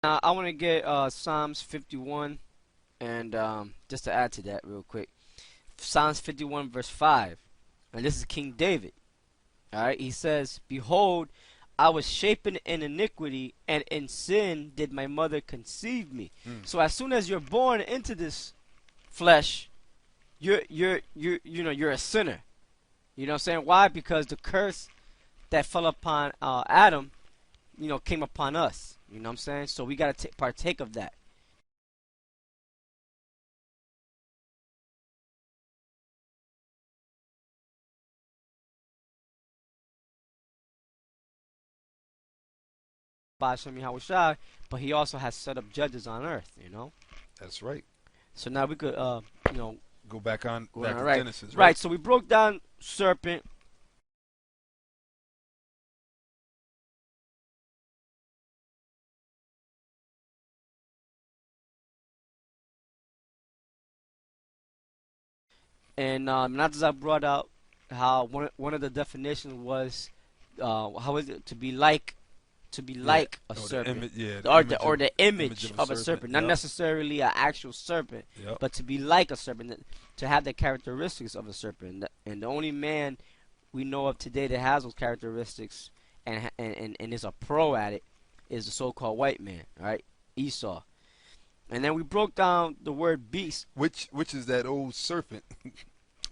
Now I want to get Psalms 51, and just to add to that real quick, Psalms 51 verse 5, and this is King David. All right, he says, "Behold, I was shapen in iniquity, and in sin did my mother conceive me." Mm. So as soon as you're born into this flesh, you're a sinner. You know what I'm saying? Why? Because the curse that fell upon Adam, came upon us. You know what I'm saying? So we gotta partake of that. By Hashem Yahushua, but he also has set up judges on earth. That's right. So now we could, you know, Go back go on. to Right, Genesis, right? right. So we broke down serpent. And not as I brought out how one of the definitions was, how is it to be Yeah. like a Or the serpent, image, yeah, or the image of a of a serpent. serpent, not Yep. necessarily an actual serpent, Yep. but to be like a serpent, to have the characteristics of a serpent. And the only man we know of today that has those characteristics and is a pro at it is the so-called white man, all right, Esau. And then we broke down the word beast. Which is that old serpent,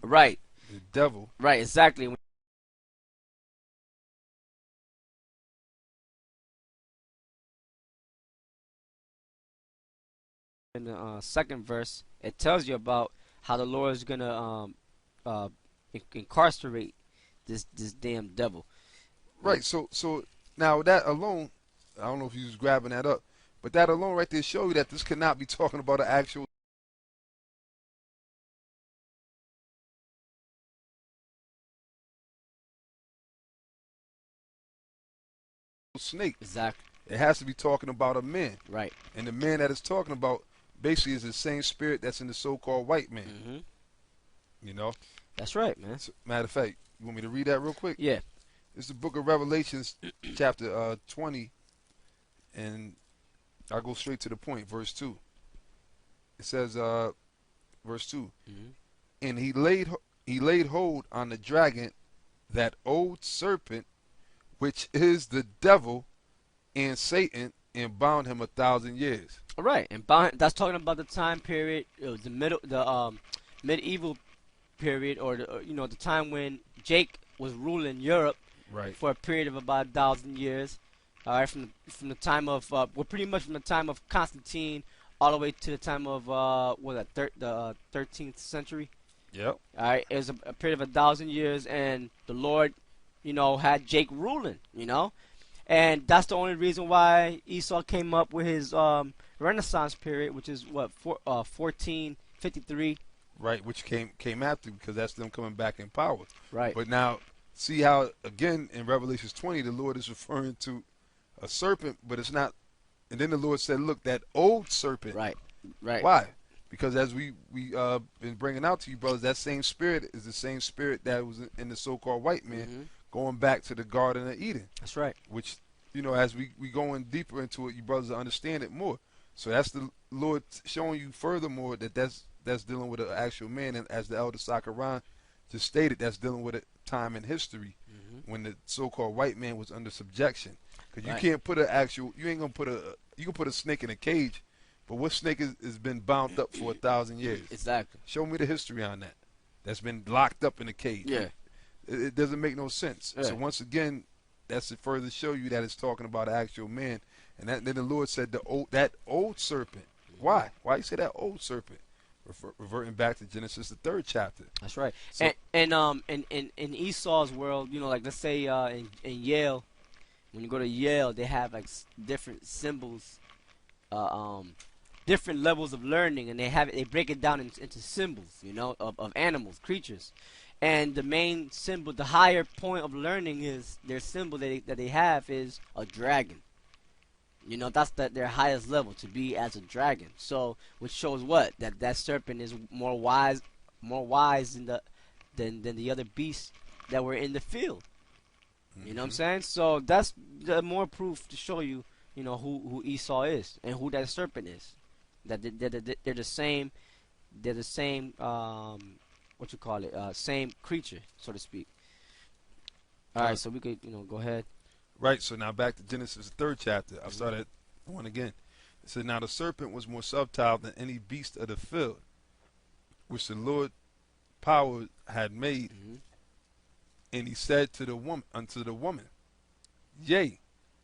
Right, the devil. right, exactly. In the second verse, it tells you about how the Lord is gonna uh, incarcerate this damn devil. Right. So now that alone, I don't know if you was grabbing that up, but that alone right there show you that this cannot be talking about an actual snake. Exactly. It has to be talking about a man, Right. and the man that it's talking about basically is the same spirit that's in the so-called white man. Hmm. You know. That's right, man. So, matter of fact, you want me to read that real quick? Yeah. It's the book of Revelations, chapter 20, and I'll go straight to the point. Verse 2. It says, verse 2, Hmm. and he laid hold on the dragon, that old serpent, which is the devil and Satan, and bound him 1,000 years. All right. And that's talking about the time period. It was the medieval period, or the time when Jake was ruling Europe Right. for a period of about 1,000 years. All right, from the time of pretty much from the time of Constantine all the way to the time of the 13th century. Yep. All right, it was a period of 1,000 years, and the Lord, had Jake ruling. And that's the only reason why Esau came up with his Renaissance period, which is 1453. Right. Which came after, because that's them coming back in power. Right. But now, see how again in Revelations 20 the Lord is referring to a serpent, but it's not. And then the Lord said, "Look, that old serpent." Right. Right. Why? Because as we been bringing out to you, brothers, that same spirit is the same spirit that was in the so-called white man, Hmm. going back to the Garden of Eden. That's right. Which, as we going deeper into it, you brothers will understand it more. So that's the Lord showing you furthermore that that's dealing with an actual man, and as the elder Sakaran just stated, that's dealing with a time in history Hmm. when the so-called white man was under subjection. Because you Right. can't put you ain't gonna put you can put a snake in a cage, but what snake has been bound up for 1,000 years? Exactly. Show me the history on that. That's been locked up in a cage. Yeah. It doesn't make no sense. Yeah. So once again, that's to further show you that it's talking about an actual man. And then the Lord said that old serpent. Why? Why you say that old serpent? Reverting back to Genesis, the 3rd chapter. That's right. So In Esau's world, like let's say in Yale, when you go to Yale, they have like different symbols, uh, um, different levels of learning, and they break it down into symbols, of animals, creatures, and the main symbol, the higher point of learning is their symbol that they have is a dragon. That's their highest level, to be as a dragon. So, which shows what that serpent is more wise than the other beasts that were in the field. You know what I'm saying? So that's the more proof to show you, who Esau is and who that serpent is. That they're the same. They're the same. What you call it? Same creature, so to speak. All right, so we could go ahead. Right. So now back to Genesis, the third chapter. I'll Mhm. start at one again. It said, "Now the serpent was more subtle than any beast of the field, which the Lord power had made. Mhm. And he said to the woman, unto the woman, Yea,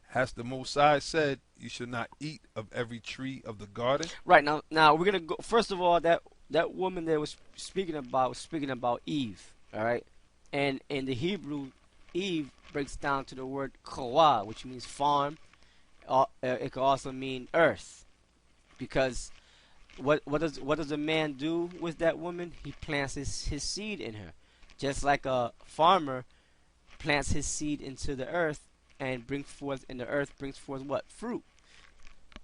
has the Most High said, You shall not eat of every tree of the garden?" Right now we're gonna go. First of all, that woman that was speaking about Eve. All right, and in the Hebrew, Eve breaks down to the word kawa, which means farm. It could also mean earth, because what does a man do with that woman? He plants his seed in her, just like a farmer plants his seed into the earth and the earth brings forth what? Fruit.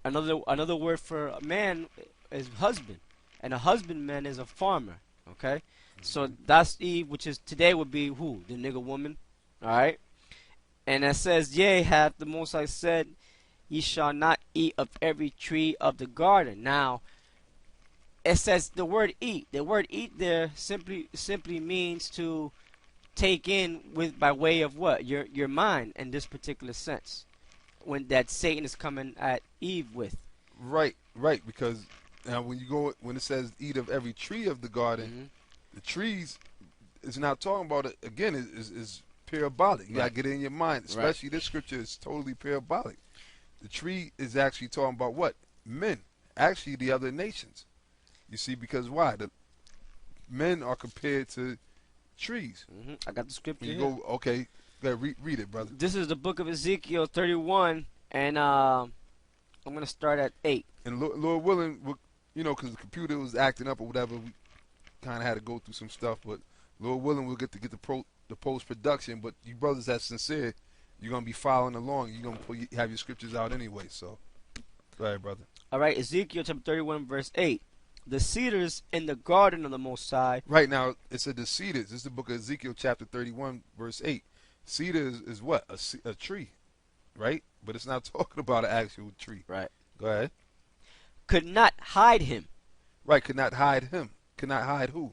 Another word for a man is husband, and a husbandman is a farmer. Okay, so that's Eve, which is today would be who? The nigger woman. All right, and it says, "Yea, hath the Most High said, Ye shall not eat of every tree of the garden." Now it says the word "eat." The word "eat" there simply means to take in with by way of what? Your mind in this particular sense. When that Satan is coming at Eve with. Right, right. Because now when it says, Eat of every tree of the garden, Hmm. the trees is not talking about it. Again, is parabolic. You gotta Right. get it in your mind. Right. Especially this scripture is totally parabolic. The tree is actually talking about what? Men. Actually, the other nations. You see, because why? The men are compared to trees. I got the When scripture you here. go, okay, go ahead, read it, brother. This is the book of Ezekiel 31, and I'm gonna start at 8. And Lord willing, because the computer was acting up or whatever, we kind of had to go through some stuff. But Lord willing, we'll get the post production. But you brothers that's sincere, you're gonna be following along. You're gonna have your scriptures out anyway. So go ahead, brother. All right, Ezekiel chapter 31, verse 8. The cedars in the garden of the Most High. Right now, it said the cedars. This is the book of Ezekiel, chapter 31, verse 8. Cedar is what? A tree, right? But it's not talking about an actual tree. Right. Go ahead. Could not hide him. Right, could not hide him. Could not hide who?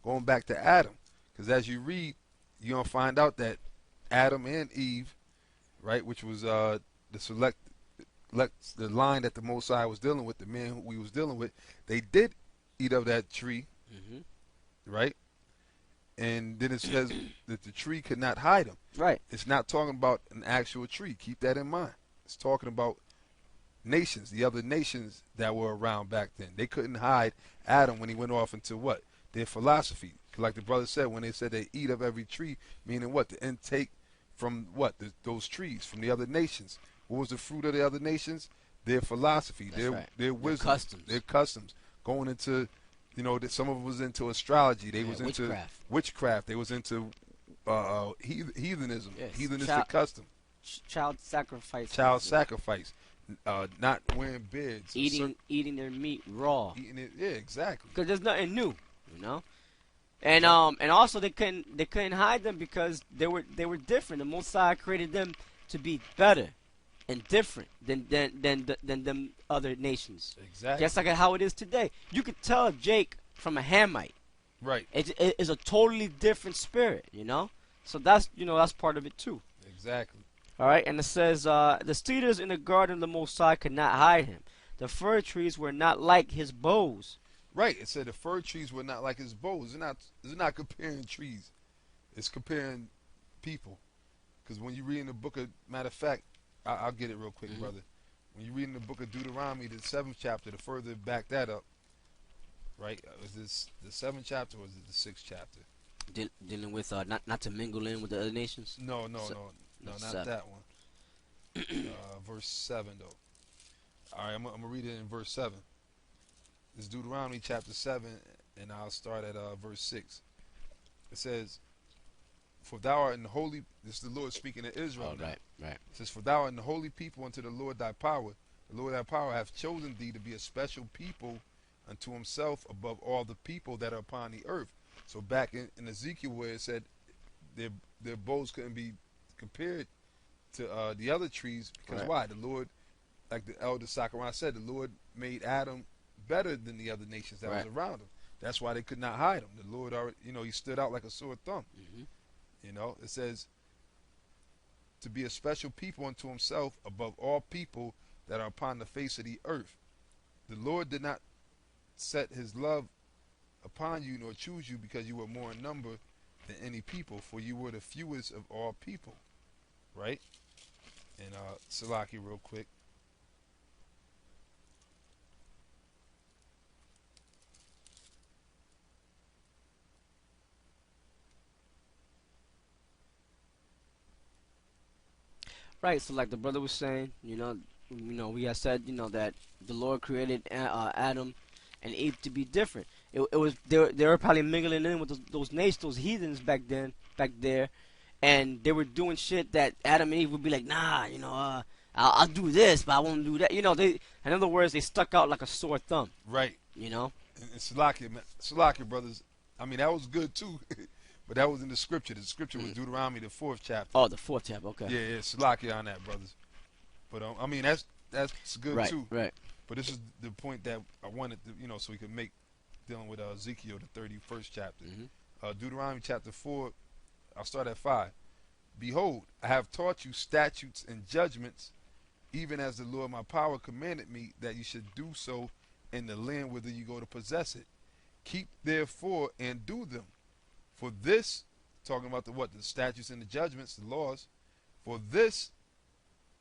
Going back to Adam. Because as you read, you're going to find out that Adam and Eve, right, which was the line that the Most High was dealing with, the man who we was dealing with, they did eat of that tree, Hmm. right? And then it says that the tree could not hide him. Right. It's not talking about an actual tree. Keep that in mind. It's talking about nations, the other nations that were around back then. They couldn't hide Adam when he went off into what? Their philosophy. Like the brother said, when they said they eat of every tree, meaning what? The intake from what? Those trees, from the other nations. What was the fruit of the other nations? Their philosophy, That's right. their wisdom, customs. their customs. Going into, that some of them was into astrology. They was into witchcraft. witchcraft. They was into heathenism, Yes. heathenistic custom, Child sacrifice. child sacrifice, not wearing beards, Eating their meat raw. eating it. Yeah, exactly. Because there's nothing new, you know. And also they couldn't hide them because they were different. The Most High created them to be better and different than them other nations. Exactly. Just like how it is today. You could tell Jake from a Hamite. Right. It's a totally different spirit, you know. So that's part of it too. Exactly. All right, and it says the cedars in the garden of the Most High could not hide him. The fir trees were not like his bows. Right. It said the fir trees were not like his bows. It's not comparing trees. It's comparing people. Because when you read in the book of, matter of fact, I'll get it real quick, brother. When you read in the book of Deuteronomy, the 7th chapter, to further back that up, right? Is this the 7th chapter or is it the 6th chapter? Dealing with not to mingle in with the other nations. No, not 7. that one. Verse 7, though. All right, I'm going to read it in verse 7. It's Deuteronomy chapter 7, and I'll start at verse 6. It says, For thou art in the holy, this is the Lord speaking to Israel now. Right. It says, For thou art in the holy people unto the Lord thy power. The Lord thy power hath chosen thee to be a special people unto himself above all the people that are upon the earth. So back in Ezekiel where it said their bows couldn't be compared to the other trees, because Right. why? The Lord like the elder Zechariah said, the Lord made Adam better than the other nations that Right. was around him. That's why they could not hide him. The Lord already, he stood out like a sore thumb. Hmm. It says to be a special people unto himself above all people that are upon the face of the earth. The Lord did not set his love upon you nor choose you because you were more in number than any people, for you were the fewest of all people. Right? And Salaki real quick. Right. So like the brother was saying, we had said, that the Lord created Adam and Eve to be different. It was they were probably mingling in with those nations, those heathens back there, and they were doing shit that Adam and Eve would be like, nah, I'll do this, but I won't do that. In other words, they stuck out like a sore thumb. Right. You know. And Salaki, man, Salaki, brothers. I mean, that was good too, but that was in the scripture. The scripture was Deuteronomy, the 4th chapter. Oh, the 4th chapter. Okay. Yeah, Salaki on that, brothers. But I mean, that's good Right. too. Right. But this is the point that I wanted to, so we could make dealing with Ezekiel, the 31st chapter. Deuteronomy chapter 4. I'll start at 5. Behold, I have taught you statutes and judgments, even as the Lord my power commanded me that you should do so in the land whither you go to possess it. Keep therefore and do them. For this, talking about the statutes and the judgments, the laws, for this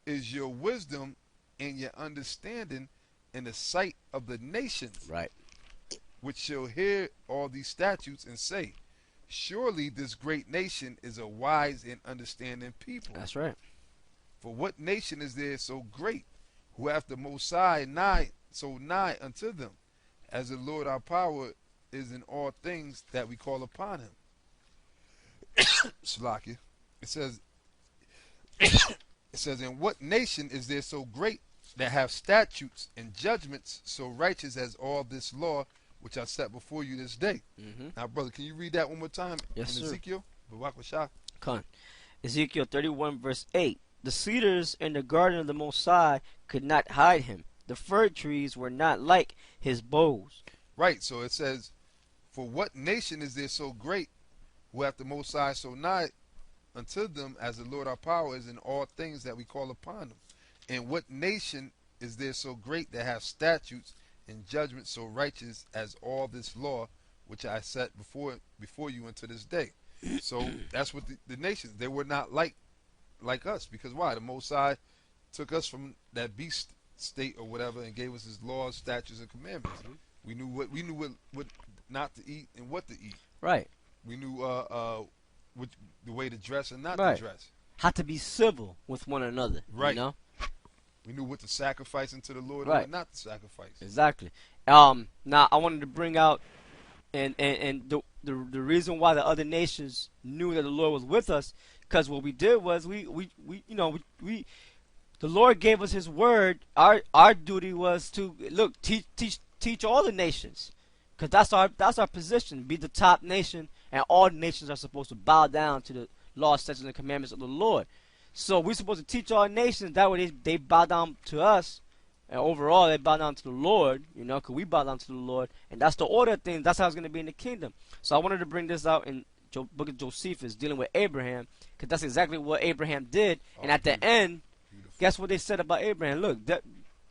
is your wisdom and your understanding in the sight of the nations, Right. which shall hear all these statutes and say, surely this great nation is a wise and understanding people. That's right. For what nation is there so great, who hath the Most High nigh unto them, as the Lord our power is in all things that we call upon him? Slakia. It says, and what nation is there so great that have statutes and judgments so righteous as all this law which I set before you this day? Now, brother, can you read that one more time Yes, in sir. Ezekiel? Barak Shah. Come. Ezekiel 31 verse 8. The cedars in the garden of the Most High could not hide him. The fir trees were not like his bows. Right, so it says, for what nation is there so great, who hath the Most High so nigh unto them, as the Lord our power is in all things that we call upon them? And what nation is there so great that have statutes and judgments so righteous as all this law which I set before you unto this day? So that's what the nations, they were not like us, because why? The Most High took us from that beast state or whatever and gave us his laws, statutes, and commandments. We knew what not to eat and what to eat. Right. We knew the way to dress and not Right. to dress. How to be civil with one another. Right. You know? We knew what to sacrifice unto the Lord Right. and what not to sacrifice. Exactly. Now I wanted to bring out and the reason why the other nations knew that the Lord was with us, because what we did was we the Lord gave us his word. Our duty was to teach all the nations, because that's our position, be the top nation, and all nations are supposed to bow down to the law, statutes, and commandments of the Lord. So we're supposed to teach all nations, that way they bow down to us, and overall they bow down to the Lord, because we bow down to the Lord, and that's the order of things. That's how it's going to be in the kingdom. So I wanted to bring this out in book of Josephus, dealing with Abraham, because that's exactly what Abraham did. And at the end, guess what they said about Abraham? Look,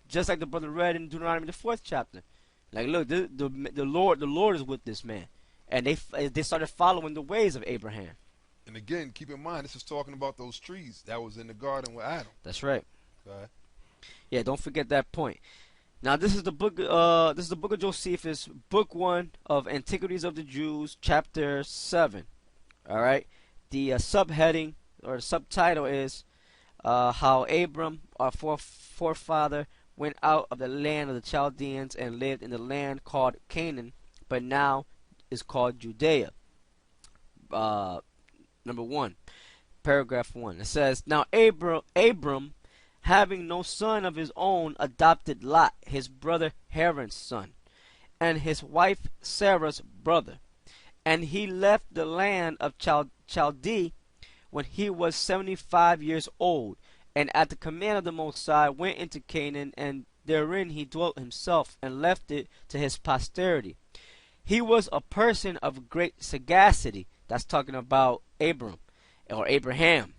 just like the brother read in Deuteronomy the 4th chapter. Like, look, the Lord is with this man, and they started following the ways of Abraham. And again, keep in mind, this is talking about those trees that was in the garden with Adam. That's right. Okay. Yeah, don't forget that point. Now, this is the book of Josephus, book 1 of Antiquities of the Jews, chapter 7. All right. The subheading or the subtitle is how Abram, our forefather, went out of the land of the Chaldeans and lived in the land called Canaan, but now is called Judea. Number 1, paragraph 1. It says, now Abram, having no son of his own, adopted Lot, his brother Haran's son, and his wife Sarah's brother. And he left the land of Chaldee when he was 75 years old, And at the command of the Most High went into Canaan, and therein he dwelt himself, and left it to his posterity. He was a person of great sagacity. That's talking about Abram or Abraham.